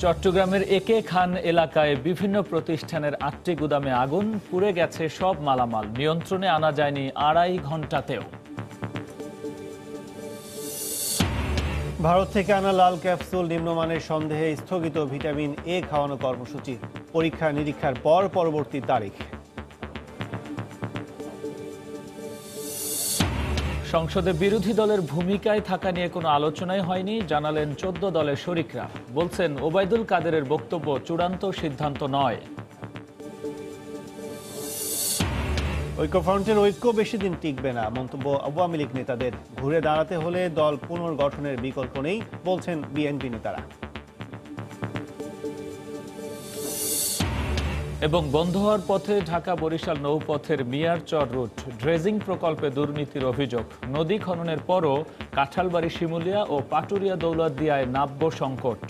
চট্টগ্রামের একে খান এলাকায় বিভিন্ন প্রতিষ্ঠানের ৮টি গুদামে আগুন, পুড়ে গেছে সব মালামাল, নিয়ন্ত্রণে আনা যায়নি ২.৫ ঘণ্টাতেও। ভারত থেকে আনা লাল ক্যাপসুল নিম্নমানের সন্দেহে স্থগিত ভিটামিন এ খাওয়ানো কর্মসূচি, পরীক্ষা নিরীক্ষার পর পরবর্তী তারিখ। সংসদে বিরোধী দলের ভূমিকায় থাকা নিয়ে কোনো আলোচনাই হয়নি, জানালেন ১৪ দলের শরিকরা। বলছেন ওবায়দুল কাদেরের বক্তব্য চূড়ান্ত সিদ্ধান্ত নয়। ঐক্যফ্রন্টের ঐক্য বেশি দিন টিকবে না, মন্তব্য আওয়ামী লীগ নেতাদের। ঘুরে দাঁড়াতে হলে দল পুনর্গঠনের বিকল্প নেই, বলছেন বিএনপি নেতারা। এবং বন্ধ হওয়ার পথে ঢাকা বরিশাল নৌপথের মিয়ারচর রুট ড্রেজিং প্রকল্পে দুর্নীতির অভিযোগ। নদী খননের পরও কাঁঠালবাড়ি শিমুলিয়া ও পাটুরিয়া দৌলতদিয়ায় নাব্য সংকট।